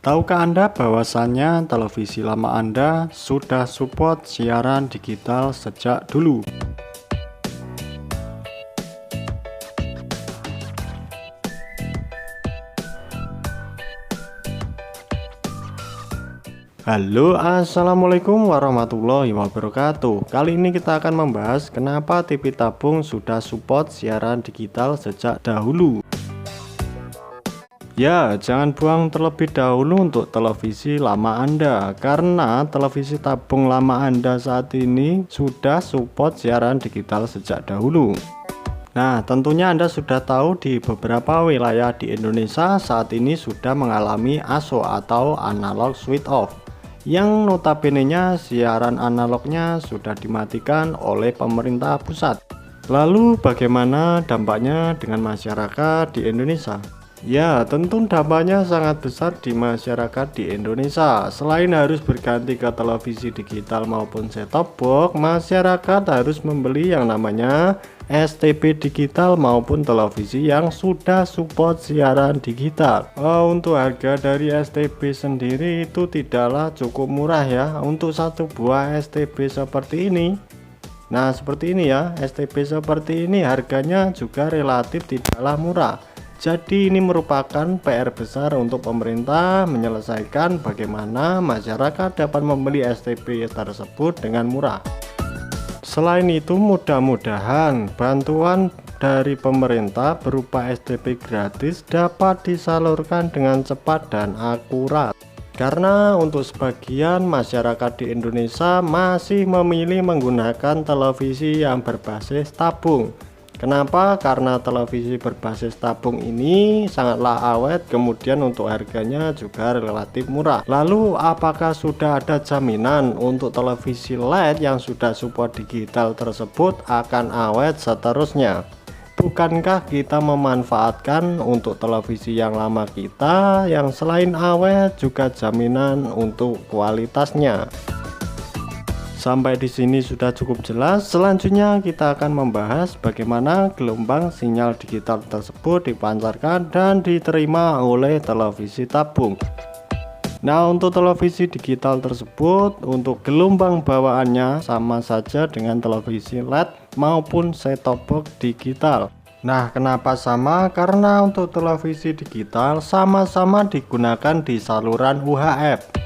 Tahukah Anda bahwasannya televisi lama Anda sudah support siaran digital sejak dulu? Halo, assalamualaikum warahmatullahi wabarakatuh. Kali ini kita akan membahas kenapa TV tabung sudah support siaran digital sejak dahulu. Ya, jangan buang terlebih dahulu untuk televisi lama Anda, karena televisi tabung lama Anda saat ini sudah support siaran digital sejak dahulu. Nah, tentunya Anda sudah tahu di beberapa wilayah di Indonesia saat ini sudah mengalami ASO atau analog switch off, yang notabene-nya siaran analognya sudah dimatikan oleh pemerintah pusat. Lalu bagaimana dampaknya dengan masyarakat di Indonesia? Ya, tentu dampaknya sangat besar di masyarakat di Indonesia. Selain harus berganti ke televisi digital maupun set-top box, masyarakat harus membeli yang namanya STB digital maupun televisi yang sudah support siaran digital. Untuk harga dari STB sendiri itu tidaklah cukup murah ya, untuk satu buah STB seperti ini. Nah, seperti ini ya, STB seperti ini harganya juga relatif tidaklah murah. Jadi ini merupakan PR besar untuk pemerintah menyelesaikan bagaimana masyarakat dapat membeli STB tersebut dengan murah. Selain itu, mudah-mudahan bantuan dari pemerintah berupa STB gratis dapat disalurkan dengan cepat dan akurat. Karena untuk sebagian masyarakat di Indonesia masih memilih menggunakan televisi yang berbasis tabung. Kenapa? Karena televisi berbasis tabung ini sangatlah awet, kemudian untuk harganya juga relatif murah. Lalu apakah sudah ada jaminan untuk televisi LED yang sudah support digital tersebut akan awet seterusnya? Bukankah kita memanfaatkan untuk televisi yang lama kita yang selain awet juga jaminan untuk kualitasnya? Sampai di sini sudah cukup jelas. Selanjutnya kita akan membahas bagaimana gelombang sinyal digital tersebut dipancarkan dan diterima oleh televisi tabung. Nah, untuk televisi digital tersebut, untuk gelombang bawaannya sama saja dengan televisi LED maupun set-top box digital. Nah, kenapa sama? Karena untuk televisi digital sama-sama digunakan di saluran UHF.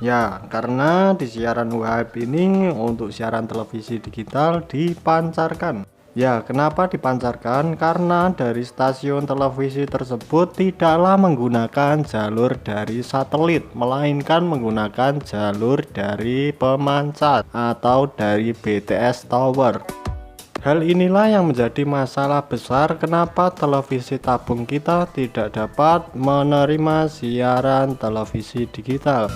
Ya, karena di siaran UHF ini untuk siaran televisi digital dipancarkan. Ya, kenapa dipancarkan? Karena dari stasiun televisi tersebut tidaklah menggunakan jalur dari satelit, melainkan menggunakan jalur dari pemancar atau dari BTS Tower. Hal inilah yang menjadi masalah besar kenapa televisi tabung kita tidak dapat menerima siaran televisi digital.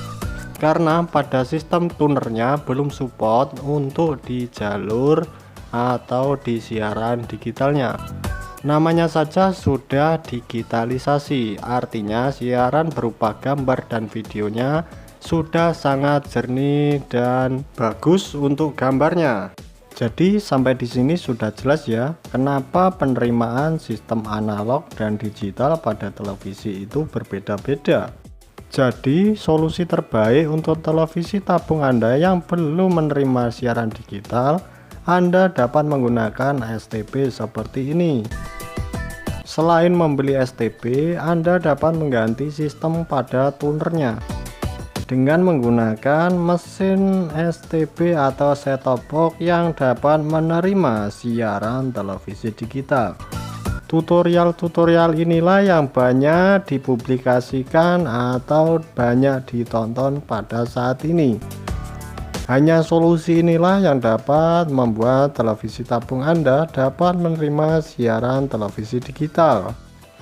Karena pada sistem tunernya belum support untuk di jalur atau di siaran digitalnya. Namanya saja sudah digitalisasi, artinya siaran berupa gambar dan videonya sudah sangat jernih dan bagus untuk gambarnya. Jadi sampai di sini sudah jelas ya, kenapa penerimaan sistem analog dan digital pada televisi itu berbeda-beda. Jadi solusi terbaik untuk televisi tabung Anda yang belum menerima siaran digital, Anda dapat menggunakan STB seperti ini. Selain membeli STB, Anda dapat mengganti sistem pada tunernya dengan menggunakan mesin STB atau set-top box yang dapat menerima siaran televisi digital. Tutorial-tutorial inilah yang banyak dipublikasikan atau banyak ditonton pada saat ini. Hanya solusi inilah yang dapat membuat televisi tabung Anda dapat menerima siaran televisi digital.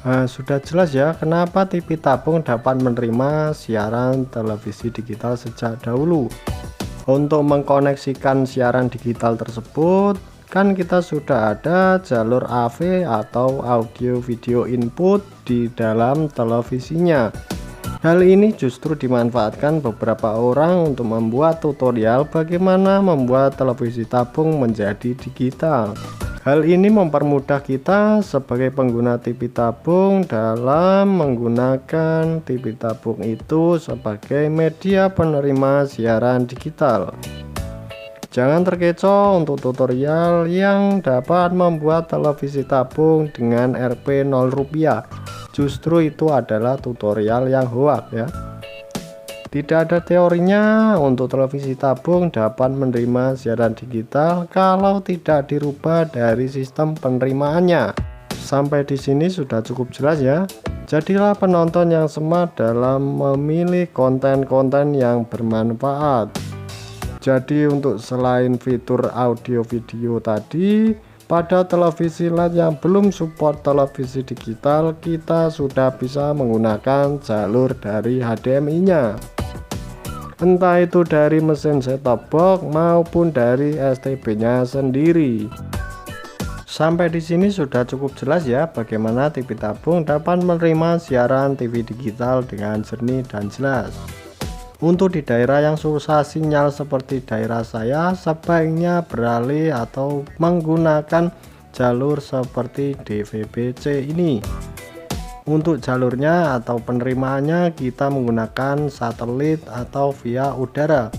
Nah, sudah jelas ya kenapa TV tabung dapat menerima siaran televisi digital sejak dahulu. Untuk mengkoneksikan siaran digital tersebut, kan kita sudah ada jalur AV atau audio video input di dalam televisinya. Hal ini justru dimanfaatkan beberapa orang untuk membuat tutorial bagaimana membuat televisi tabung menjadi digital. Hal ini mempermudah kita sebagai pengguna TV tabung dalam menggunakan TV tabung itu sebagai media penerima siaran digital. Jangan terkecoh untuk tutorial yang dapat membuat televisi tabung dengan Rp 0 rupiah. Justru itu adalah tutorial yang hoak ya. Tidak ada teorinya untuk televisi tabung dapat menerima siaran digital kalau tidak dirubah dari sistem penerimaannya. Sampai di sini sudah cukup jelas ya. Jadilah penonton yang smart dalam memilih konten-konten yang bermanfaat. Jadi untuk selain fitur audio video tadi, pada televisi LED yang belum support televisi digital, kita sudah bisa menggunakan jalur dari HDMI-nya. Entah itu dari mesin set-top box maupun dari STB-nya sendiri. Sampai di sini sudah cukup jelas ya bagaimana TV tabung dapat menerima siaran TV digital dengan jernih dan jelas. Untuk di daerah yang susah sinyal seperti daerah saya, sebaiknya beralih atau menggunakan jalur seperti DVB-C ini. Untuk jalurnya atau penerimaannya kita menggunakan satelit atau via udara,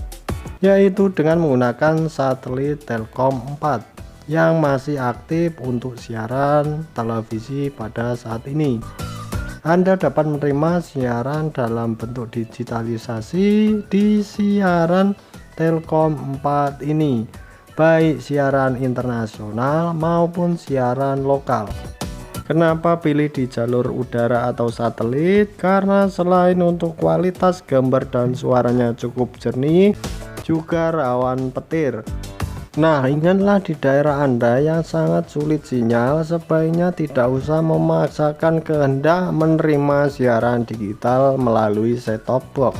yaitu dengan menggunakan satelit Telkom 4 yang masih aktif untuk siaran televisi pada saat ini. Anda dapat menerima siaran dalam bentuk digitalisasi di siaran Telkom 4 ini, baik siaran internasional maupun siaran lokal. Kenapa pilih di jalur udara atau satelit? Karena selain untuk kualitas gambar dan suaranya cukup jernih, juga rawan petir. Nah, ingatlah di daerah Anda yang sangat sulit sinyal, sebaiknya tidak usah memaksakan kehendak menerima siaran digital melalui set-top box.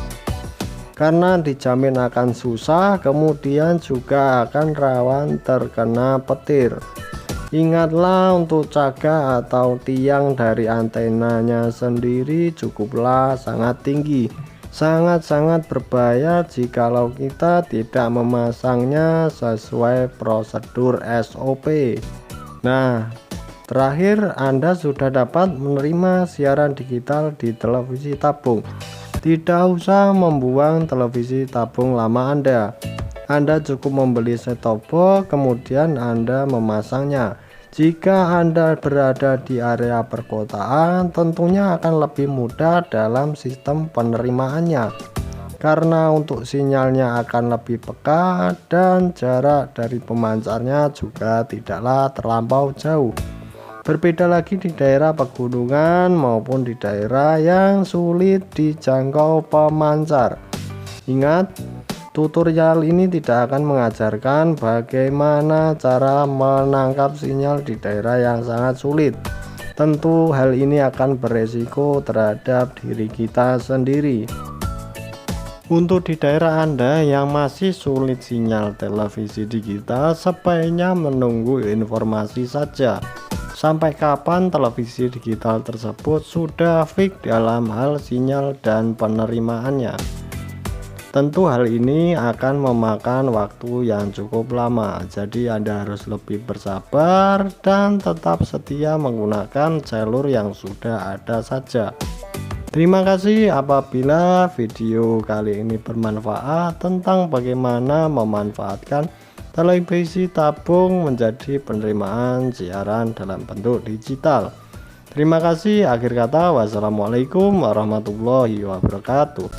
Karena dijamin akan susah, kemudian juga akan rawan terkena petir. Ingatlah untuk cagar atau tiang dari antenanya sendiri cukuplah sangat tinggi. Sangat-sangat berbahaya jikalau kita tidak memasangnya sesuai prosedur SOP. Nah, terakhir Anda sudah dapat menerima siaran digital di televisi tabung. Tidak usah membuang televisi tabung lama Anda cukup membeli set-top box, kemudian Anda memasangnya. Jika Anda berada di area perkotaan, tentunya akan lebih mudah dalam sistem penerimaannya, karena untuk sinyalnya akan lebih peka dan jarak dari pemancarnya juga tidaklah terlampau jauh. Berbeda lagi di daerah pegunungan maupun di daerah yang sulit dijangkau pemancar. Ingat, tutorial ini tidak akan mengajarkan bagaimana cara menangkap sinyal di daerah yang sangat sulit. Tentu hal ini akan beresiko terhadap diri kita sendiri. Untuk di daerah Anda yang masih sulit sinyal televisi digital, sebaiknya menunggu informasi saja. Sampai kapan televisi digital tersebut sudah fix dalam hal sinyal dan penerimaannya. Tentu hal ini akan memakan waktu yang cukup lama, jadi Anda harus lebih bersabar dan tetap setia menggunakan jalur yang sudah ada saja. Terima kasih apabila video kali ini bermanfaat tentang bagaimana memanfaatkan televisi tabung menjadi penerimaan siaran dalam bentuk digital. Terima kasih, akhir kata wassalamualaikum warahmatullahi wabarakatuh.